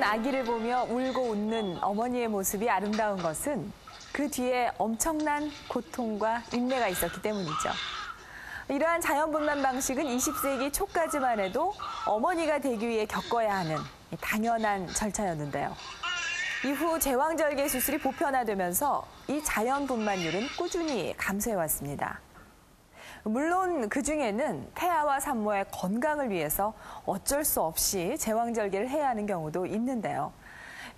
아기를 보며 울고 웃는 어머니의 모습이 아름다운 것은 그 뒤에 엄청난 고통과 인내가 있었기 때문이죠. 이러한 자연분만 방식은 20세기 초까지만 해도 어머니가 되기 위해 겪어야 하는 당연한 절차였는데요. 이후 제왕절개 수술이 보편화되면서 이 자연분만율은 꾸준히 감소해왔습니다. 물론 그중에는 태아와 산모의 건강을 위해서 어쩔 수 없이 제왕절개를 해야 하는 경우도 있는데요.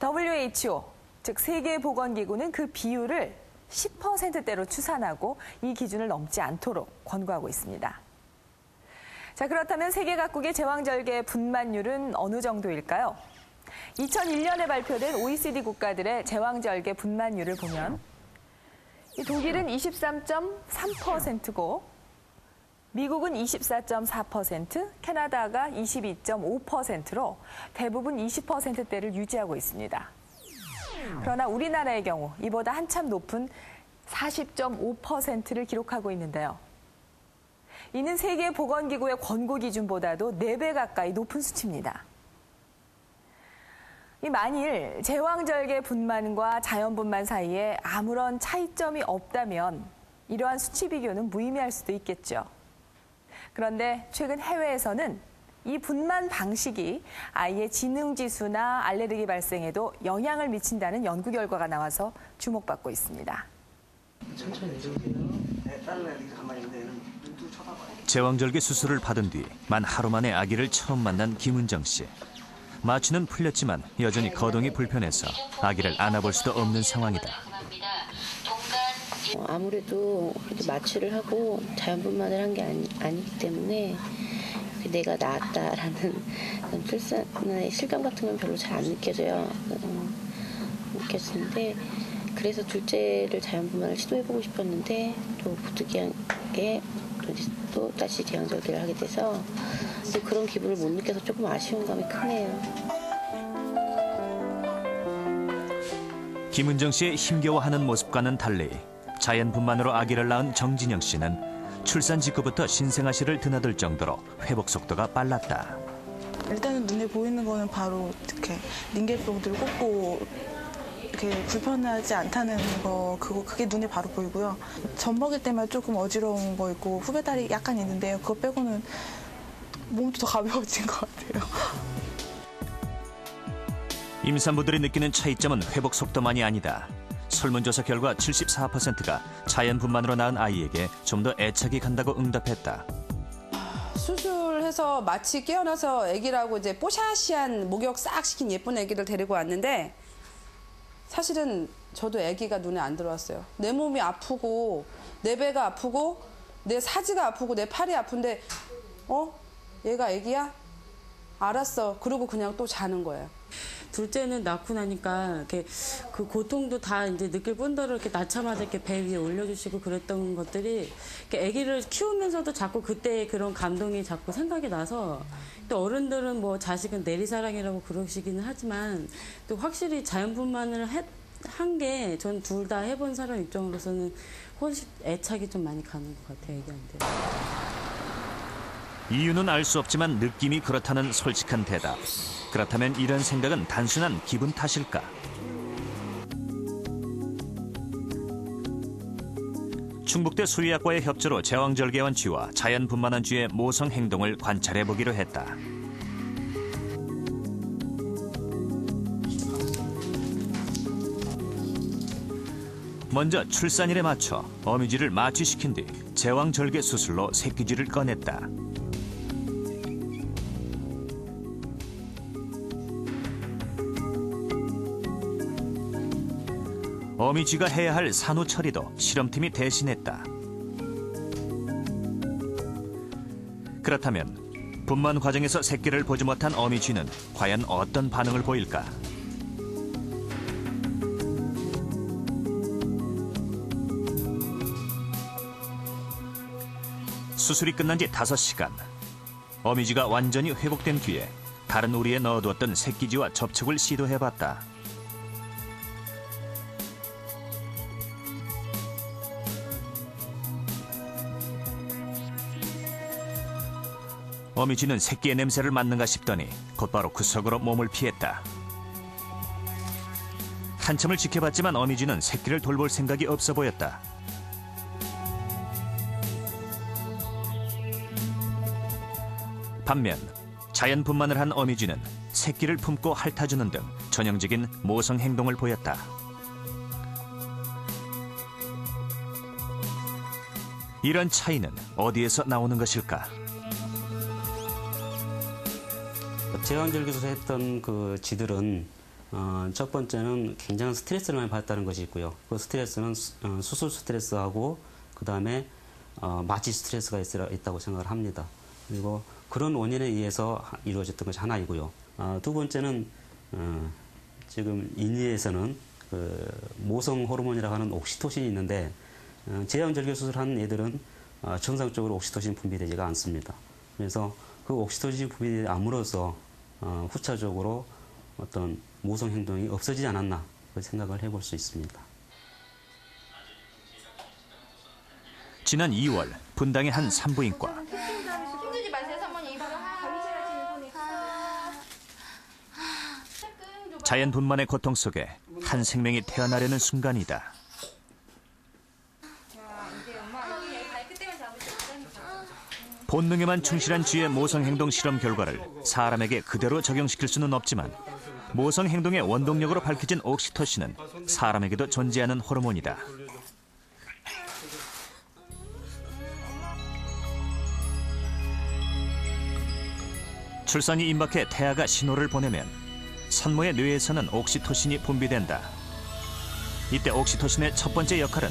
WHO, 즉 세계보건기구는 그 비율을 10%대로 추산하고 이 기준을 넘지 않도록 권고하고 있습니다. 자, 그렇다면 세계 각국의 제왕절개 분만율은 어느 정도일까요? 2001년에 발표된 OECD 국가들의 제왕절개 분만율을 보면 독일은 23.3%고 미국은 24.4%, 캐나다가 22.5%로 대부분 20%대를 유지하고 있습니다. 그러나 우리나라의 경우 이보다 한참 높은 40.5%를 기록하고 있는데요. 이는 세계보건기구의 권고 기준보다도 4배 가까이 높은 수치입니다. 만일 제왕절개 분만과 자연분만 사이에 아무런 차이점이 없다면 이러한 수치 비교는 무의미할 수도 있겠죠. 그런데 최근 해외에서는 이 분만 방식이 아이의 지능지수나 알레르기 발생에도 영향을 미친다는 연구 결과가 나와서 주목받고 있습니다. 제왕절개 수술을 받은 뒤 만 하루 만에 아기를 처음 만난 김은정 씨. 마취는 풀렸지만 여전히 거동이 불편해서 아기를 안아볼 수도 없는 상황이다. 아무래도 마취를 하고 자연분만을 한 게 아니기 때문에 내가 낳았다라는 출산의 실감 같은 건 별로 잘 안 느껴져요. 느껴지는데 그래서 둘째를 자연분만을 시도해보고 싶었는데 또 부득이하게 또 다시 제왕절개를 하게 돼서 그런 기분을 못 느껴서 조금 아쉬운 감이 크네요. 김은정 씨의 힘겨워하는 모습과는 달리 자연분만으로 아기를 낳은 정진영 씨는 출산 직후부터 신생아실을 드나들 정도로 회복 속도가 빨랐다. 일단은 눈에 보이는 거는 바로 이렇게 링겔병들을 꽂고 이렇게 불편하지 않다는 거 그게 눈에 바로 보이고요. 젖먹일 때만 조금 어지러운 거 있고 후배다리 약간 있는데요. 그거 빼고는 몸도 더 가벼워진 것 같아요. 임산부들이 느끼는 차이점은 회복 속도만이 아니다. 설문조사 결과 74%가 자연분만으로 낳은 아이에게 좀 더 애착이 간다고 응답했다. 수술해서 마치 깨어나서 아기라고 이제 뽀샤시한 목욕 싹 시킨 예쁜 아기를 데리고 왔는데 사실은 저도 아기가 눈에 안 들어왔어요. 내 몸이 아프고 내 배가 아프고 내 사지가 아프고 내 팔이 아픈데 얘가 아기야? 알았어. 그러고 그냥 또 자는 거예요. 둘째는 낳고 나니까 이렇게 그 고통도 다 이제 느낄 뿐더러 이렇게 낳자마자 이렇게 배 위에 올려주시고 그랬던 것들이 이렇게 아기를 키우면서도 자꾸 그때 그런 감동이 자꾸 생각이 나서 또 어른들은 뭐 자식은 내리사랑이라고 그러시기는 하지만 또 확실히 자연분만을 한 게 전 둘 다 해본 사람 입장으로서는 훨씬 애착이 좀 많이 가는 것 같아요, 애기한테. 이유는 알 수 없지만 느낌이 그렇다는 솔직한 대답. 그렇다면 이런 생각은 단순한 기분 탓일까? 충북대 수의학과의 협조로 제왕절개원 쥐와 자연분만한 쥐의 모성 행동을 관찰해보기로 했다. 먼저 출산일에 맞춰 어미쥐를 마취시킨 뒤 제왕절개 수술로 새끼쥐를 꺼냈다. 어미쥐가 해야 할 산후 처리도 실험팀이 대신했다. 그렇다면 분만 과정에서 새끼를 보지 못한 어미쥐는 과연 어떤 반응을 보일까? 수술이 끝난 지 5시간. 어미쥐가 완전히 회복된 뒤에 다른 우리에 넣어두었던 새끼쥐와 접촉을 시도해봤다. 어미쥐는 새끼의 냄새를 맡는가 싶더니 곧바로 구석으로 몸을 피했다. 한참을 지켜봤지만 어미쥐는 새끼를 돌볼 생각이 없어 보였다. 반면 자연분만을 한 어미쥐는 새끼를 품고 핥아주는 등 전형적인 모성 행동을 보였다. 이런 차이는 어디에서 나오는 것일까? 제왕절개에서 했던 그 쥐들은 첫 번째는 굉장한 스트레스를 많이 받았다는 것이 있고요. 그 스트레스는 수술 스트레스하고 그 다음에 마취 스트레스가 있다고 생각을 합니다. 그리고 그런 원인에 의해서 이루어졌던 것이 하나이고요. 두 번째는 지금 인류에서는 그 모성 호르몬이라고 하는 옥시토신이 있는데 제왕절개 수술한 애들은 정상적으로 옥시토신 분비되지가 않습니다. 그래서 그 옥시토신 분비되지 않음으로써 후차적으로 어떤 모성 행동이 없어지지 않았나 그 생각을 해볼 수 있습니다. 지난 2월 분당의 한 산부인과. 자연분만의 고통 속에 한 생명이 태어나려는 순간이다. 본능에만 충실한 쥐의 모성행동 실험 결과를 사람에게 그대로 적용시킬 수는 없지만 모성행동의 원동력으로 밝혀진 옥시토신은 사람에게도 존재하는 호르몬이다. 출산이 임박해 태아가 신호를 보내면 산모의 뇌에서는 옥시토신이 분비된다. 이때 옥시토신의 첫 번째 역할은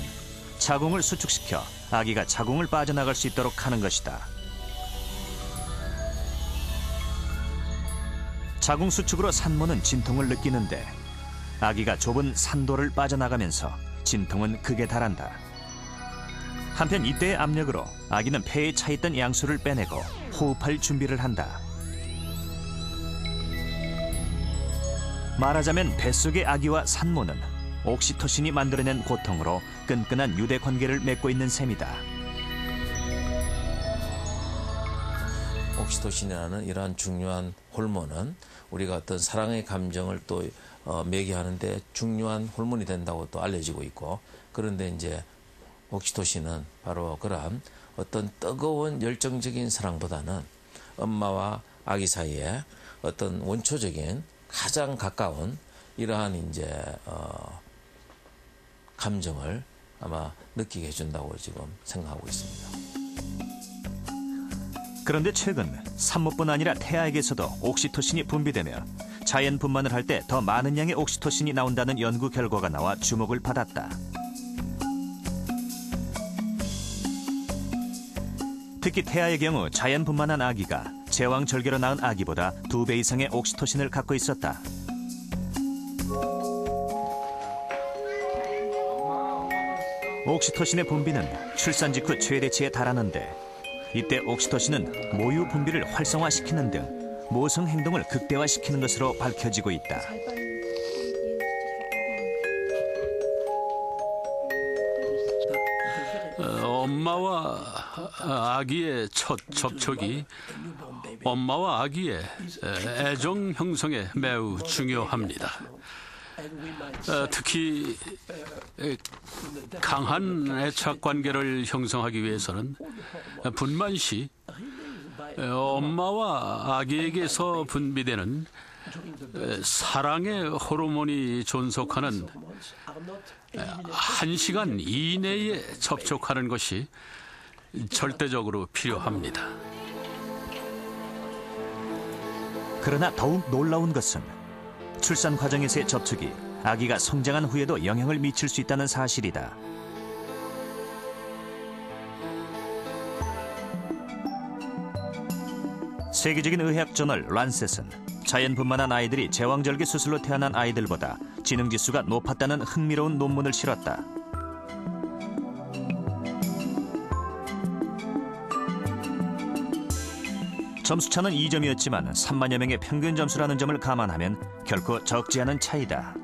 자궁을 수축시켜 아기가 자궁을 빠져나갈 수 있도록 하는 것이다. 자궁 수축으로 산모는 진통을 느끼는데 아기가 좁은 산도를 빠져나가면서 진통은 극에 달한다. 한편 이때의 압력으로 아기는 폐에 차있던 양수를 빼내고 호흡할 준비를 한다. 말하자면 뱃속의 아기와 산모는 옥시토신이 만들어낸 고통으로 끈끈한 유대 관계를 맺고 있는 셈이다. 옥시토신이라는 이러한 중요한 호르몬은 우리가 어떤 사랑의 감정을 또 매개하는데 중요한 호르몬이 된다고 또 알려지고 있고, 그런데 이제 옥시토신은 바로 그러한 어떤 뜨거운 열정적인 사랑보다는 엄마와 아기 사이에 어떤 원초적인 가장 가까운 이러한 이제 감정을 아마 느끼게 해준다고 지금 생각하고 있습니다. 그런데 최근 산모뿐 아니라 태아에게서도 옥시토신이 분비되며 자연분만을 할 때 더 많은 양의 옥시토신이 나온다는 연구 결과가 나와 주목을 받았다. 특히 태아의 경우 자연분만한 아기가 제왕절개로 낳은 아기보다 2배 이상의 옥시토신을 갖고 있었다. 옥시토신의 분비는 출산 직후 최대치에 달하는데 이때 옥시토신은 모유 분비를 활성화시키는 등 모성 행동을 극대화시키는 것으로 밝혀지고 있다. 엄마와 아기의 첫 접촉이 엄마와 아기의 애정 형성에 매우 중요합니다. 특히 강한 애착 관계를 형성하기 위해서는 분만 시 엄마와 아기에게서 분비되는 사랑의 호르몬이 존속하는 1시간 이내에 접촉하는 것이 절대적으로 필요합니다. 그러나 더욱 놀라운 것은 출산 과정에서의 접촉이 아기가 성장한 후에도 영향을 미칠 수 있다는 사실이다. 세계적인 의학 저널 란셋은 자연분만한 아이들이 제왕절개 수술로 태어난 아이들보다 지능지수가 높았다는 흥미로운 논문을 실었다. 점수차는 2점이었지만 3만여 명의 평균 점수라는 점을 감안하면 결코 적지 않은 차이다.